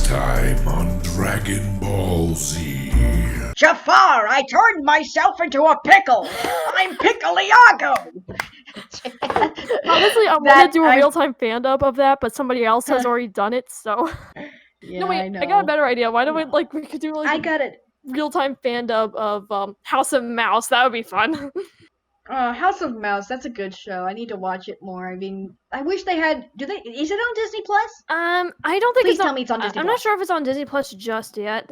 time on Dragon Ball Z. Jafar, I turned myself into a pickle! I'm Pickleiago! Honestly, I want to do a real-time fandub of that, but somebody else has already done it, so... Yeah, no, wait, I know. I got a better idea. Why don't we could do, like, I got it. real-time fandub of, House of Mouse. That would be fun. House of Mouse, that's a good show. I need to watch it more. I mean, I wish they had... Is it on Disney Plus? I don't think Please it's on... tell me it's on Disney I'm Plus. not sure if it's on Disney Plus just yet.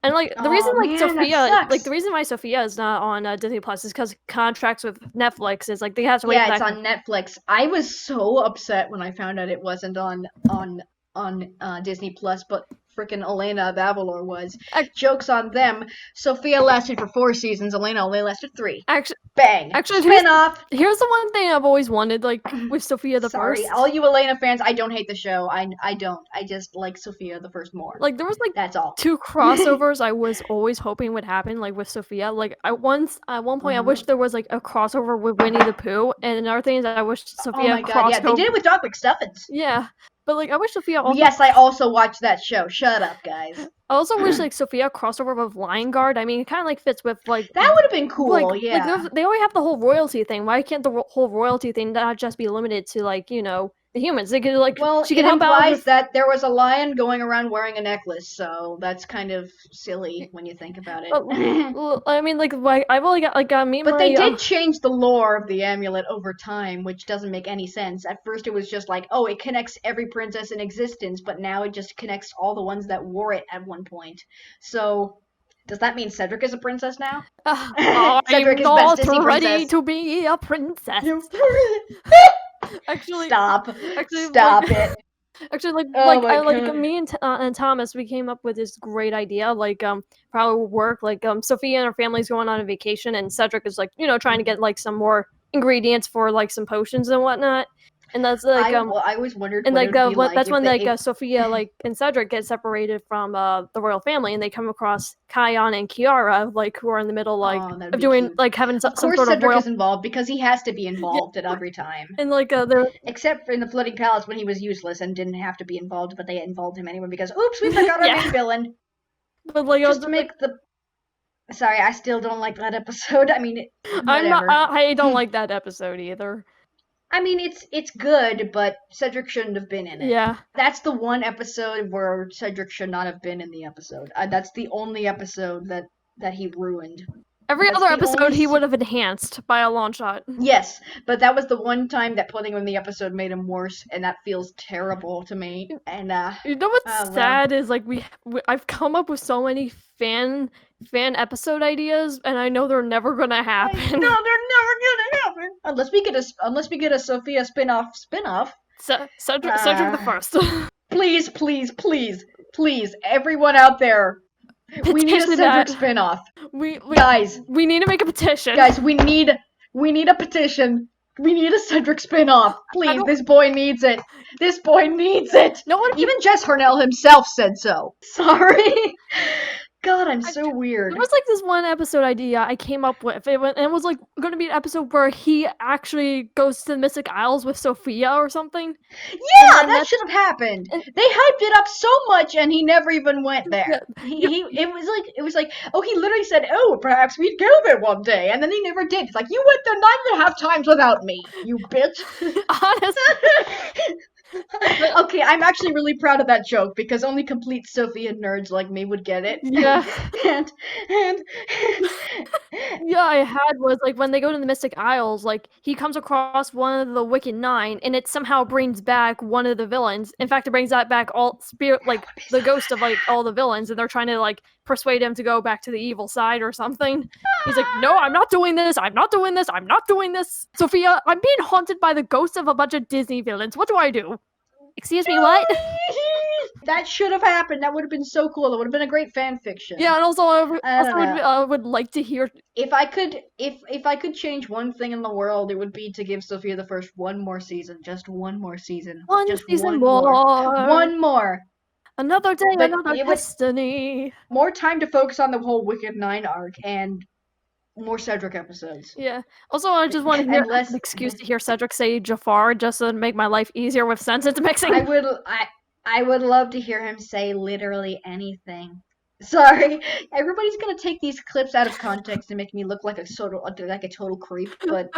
And, like, the Oh, reason, like, man, Sophia... that sucks. Like, the reason why Sophia is not on Disney Plus is because contracts with Netflix is, like, they have to wait Yeah, back... it's on Netflix. I was so upset when I found out it wasn't on Disney Plus, but frickin' Elena of Avalor was. Joke's on them. Sophia lasted for 4 seasons. Elena only lasted 3. Bang. Spin-off. Here's the one thing I've always wanted, like, with Sophia the First. Sorry, all you Elena fans, I don't hate the show. I don't. I just like Sophia the First more. Like, there was, like, that's all. 2 crossovers I was always hoping would happen, like, with Sophia. Like, at one point, I wish there was, like, a crossover with Winnie the Pooh, and another thing is I wish Sophia Oh my god, yeah, they did it with Dog McStuffins. Yeah. But, like, I wish Sophia also... Yes, I also watched that show. Shut up, guys. I also wish, like, Sophia crossover with Lion Guard. I mean, it kind of, like, fits with, like... That would have been cool, like, yeah. Like, they already have the whole royalty thing. Why can't the whole royalty thing not just be limited to, like, you know, the humans? They could, like... Well, she it could help out implies with... that there was a lion going around wearing a necklace, so that's kind of silly when you think about it. Well, I mean, like, I've only got, like, But they did change the lore of the amulet over time, which doesn't make any sense. At first it was just like, oh, it connects every princess in existence, but now it just connects all the ones that wore it at one point. So, does that mean Cedric is a princess now? Cedric is best Disney princess. Ready to be a princess. Actually, stop it. Actually, like me and Thomas, we came up with this great idea. Like, probably would work. Like, Sophia and her family's going on a vacation, and Cedric is, like, you know, trying to get, like, some more ingredients for, like, some potions and whatnot. And that's like I always wondered. And what like that's when Sophia and Cedric get separated from the royal family, and they come across Kion and Kiara, like, who are in the middle, like, of doing cute. Like having some sort of Cedric royal... is involved because he has to be involved at every time. And like they're except for in the Floating Palace when he was useless and didn't have to be involved, but they involved him anyway because oops, we forgot our main villain. But like just to make the. Sorry, I still don't like that episode. I mean, whatever. I don't like that episode either. I mean, it's good, but Cedric shouldn't have been in it. Yeah. That's the one episode where Cedric should not have been in the episode. That's the only episode that he ruined. Every other episode he would have enhanced by a long shot. Yes, but that was the one time that putting him in the episode made him worse, and that feels terrible to me. And you know what's sad is, like, I've come up with so many fan episode ideas, and I know they're never gonna happen. No, they're never gonna happen unless we get a Sophia spin-off. Cedric the First. please, everyone out there. Petition we need a Cedric spin-off. Guys, we need to make a petition. Guys, we need a petition. We need a Cedric spin-off. Please, this boy needs it. This boy needs it. No one... Even Jess Harnell himself said so. Sorry. God, I'm so weird. There was, like, this one episode idea I came up with. It was, like, going to be an episode where he actually goes to the Mystic Isles with Sophia or something. Yeah, that should have happened. They hyped it up so much, and he never even went there. It was like, oh, he literally said, oh, perhaps we'd go there one day, and then he never did. It's like, you went there 9.5 times without me, you bitch. Honestly. Okay, I'm actually really proud of that joke because only complete Sophia nerds like me would get it. Yeah. and yeah, I had was like when they go to the Mystic Isles, like he comes across one of the Wicked Nine, and it somehow brings back one of the villains. In fact, it brings that back all like the ghost of like all the villains, and they're trying to like persuade him to go back to the evil side or something. He's like, no, I'm not doing this. I'm not doing this. I'm not doing this. Sophia, I'm being haunted by the ghosts of a bunch of Disney villains. What do I do? Excuse me, what? That should have happened. That would have been so cool. It would have been a great fan fiction. Yeah, and also I would like to hear. If I could change one thing in the world, it would be to give Sophia the First one more season, just one more season, one more. Another day, another destiny. More time to focus on the whole Wicked Nine arc and more Cedric episodes. Yeah. Also, I just want to hear an excuse to hear Cedric say Jafar just to make my life easier with sentence mixing. I would love to hear him say literally anything. Sorry, everybody's gonna take these clips out of context and make me look like a total creep, but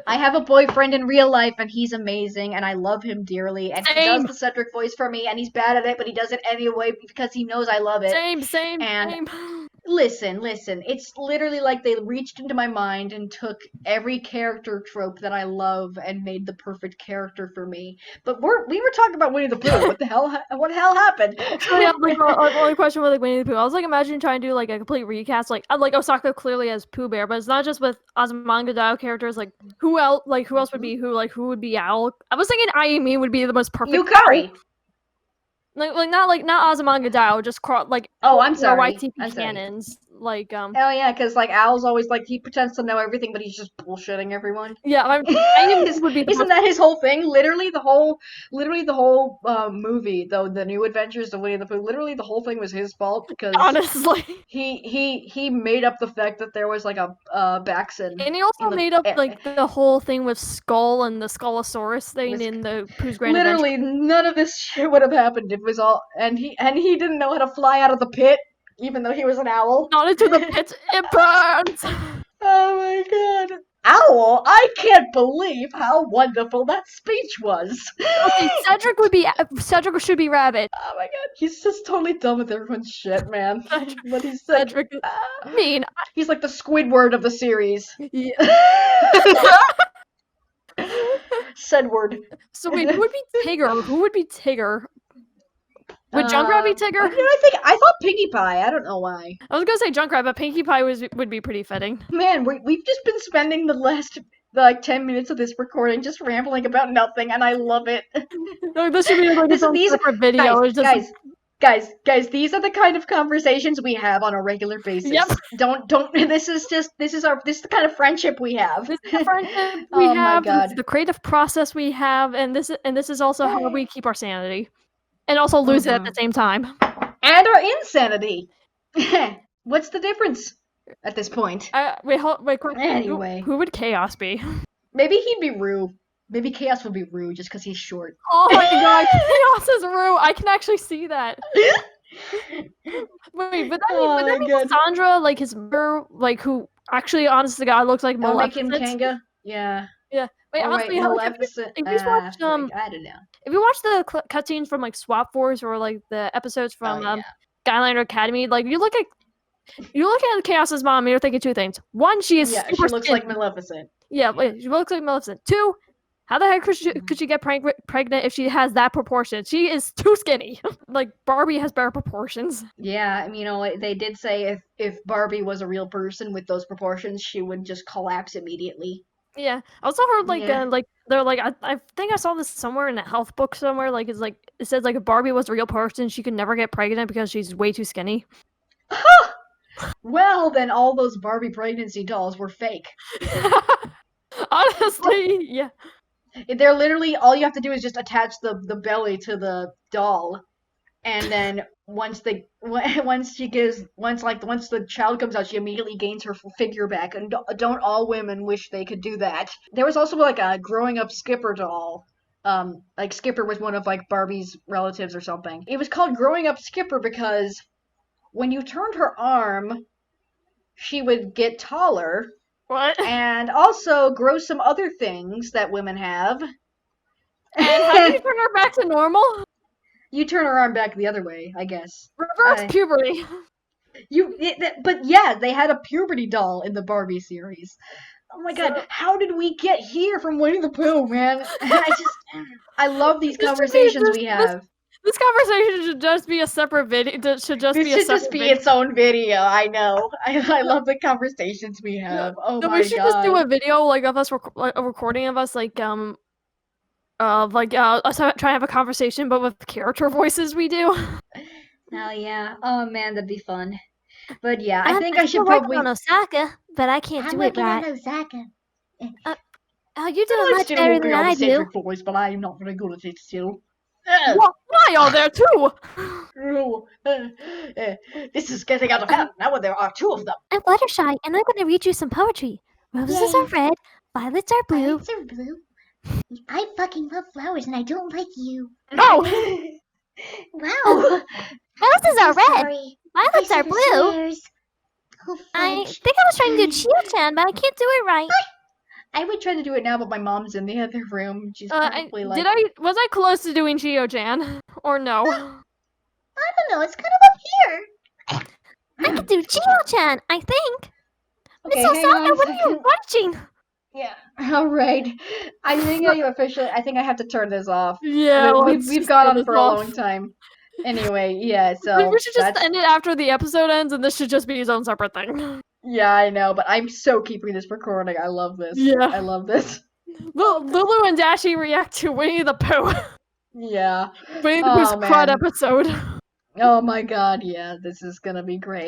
I have a boyfriend in real life and he's amazing and I love him dearly and he does Same. the Cedric voice for me and he's bad at it but he does it anyway because he knows I love it. Same. And listen, it's literally like they reached into my mind and took every character trope that I love and made the perfect character for me. But we were talking about Winnie the Pooh. What the hell happened? Actually, like the only question with like Winnie the Pooh, I was like imagine trying to do like a complete recast, like Osaka clearly as Pooh Bear, but it's not just with Azumanga Daioh characters. Like who else would be who? Like who would be Owl? I was thinking Ayumi would be the most perfect. Yukari. Not Azumanga Daioh, just Oh, I'm sorry. YTP canons. Like Oh yeah, because like Owl's always like he pretends to know everything, but he's just bullshitting everyone. Yeah, Ayumi would be. Isn't that his whole thing? Literally the whole movie, though, the New Adventures of Winnie the Pooh. Literally the whole thing was his fault because honestly he made up the fact that there was like a Baxen. And he also made up like the whole thing with Skull and the Skulllosaurus thing in the Pooh's Grand Literally Adventure. none of this shit would have happened if it was all and he didn't know how to fly out of the pit. Even though he was an owl. Not into the pit, it burns! Oh my god. Owl? I can't believe how wonderful that speech was. Okay, Cedric should be Rabbit. Oh my god. He's just totally done with everyone's shit, man. But he's like, Cedric, mean. He's like the Squidward of the series. Yeah. Cedward. So wait, who would be Tigger? Who would be Tigger? Would Junkrat be Tigger? I thought Pinkie Pie. I don't know why. I was gonna say Junkrat, but Pinkie Pie would be pretty fitting. Man, we've just been spending the last like 10 minutes of this recording just rambling about nothing, and I love it. No, this should be like a separate video. Guys, these are the kind of conversations we have on a regular basis. Yep. Don't. This is the kind of friendship we have. This is the friendship we have. My God. This is the creative process we have, and this is also how we keep our sanity. And also lose it at the same time. And our insanity. What's the difference at this point? Wait, quick. Anyway. Who would Chaos be? Maybe he'd be Rue. Maybe Chaos would be Rue just because he's short. Oh my god, Chaos is Rue. I can actually see that. Wait, but that means Cassandra, like his mother, like who actually, honest to God, looks like Maleficent. Make him Kanga? Yeah. Yeah. Wait, honestly, Maleficent. If you watch I don't know. If you watch the cutscenes from like Swap Force or like the episodes from Skylander Academy, like you look at Chaos's mom and you're thinking two things. One, she is super she looks like Maleficent. Yeah, she looks like Maleficent. Two, how the heck could she get pregnant if she has that proportion? She is too skinny. Like Barbie has better proportions. Yeah, I mean, they did say if Barbie was a real person with those proportions, she would just collapse immediately. Yeah, I also heard they're like I think I saw this somewhere in a health book somewhere. Like it says like if Barbie was a real person, she could never get pregnant because she's way too skinny. Well, then all those Barbie pregnancy dolls were fake. Honestly, yeah. They're literally all you have to do is just attach the belly to the doll, and then once the child comes out, she immediately gains her figure back. And don't all women wish they could do that? There was also like a growing up Skipper doll. Like Skipper was one of like Barbie's relatives or something. It was called Growing Up Skipper because when you turned her arm, she would get taller. What? And also grow some other things that women have. And how do you turn her back to normal? You turn her arm back the other way, I guess. Reverse puberty. But yeah, they had a puberty doll in the Barbie series. Oh my god, how did we get here from Winnie the Pooh, man? I love these conversations we have. This conversation should just be a separate video. This should just be its own video. I know. I love the conversations we have. Oh my god. We should just do a video like of us a recording of us us trying to have a conversation, but with character voices we do. Oh yeah. Oh man, that'd be fun. But yeah, I think I should probably on Osaka, but I can't do it right. I'm Osaka. You're doing much better than I do. Voice, but I am not very good at it still. Why are there two? This is getting out of hand now when there are two of them. I'm Fluttershy, and I'm going to read you some poetry. Roses are red, violets are blue. Violets are blue. I fucking love flowers, and I don't like you. No! Wow. Roses are red. Sorry. Violets I are blue. swears. Oh, I fudge. think I was trying to do Chio-chan, but I can't do it right. I would try to do it now, but my mom's in the other room. She's probably like. Was I close to doing Chio-chan or no? I don't know. It's kind of up here. I can do Chio-chan, I think. Okay, Miss hang on Osaka, a what are you second. watching? Yeah. All right. I think I think I have to turn this off. Yeah, We've gone on for a long time. Anyway, yeah. So we should just that's- end it after the episode ends, and this should just be his own separate thing. Yeah, I know, but I'm so keeping this recording. I love this. Yeah. I love this. Lulu and Dashie react to Winnie the Pooh. Yeah. Winnie the Pooh's Oh, crud man. episode. Oh my god, yeah, this is gonna be great.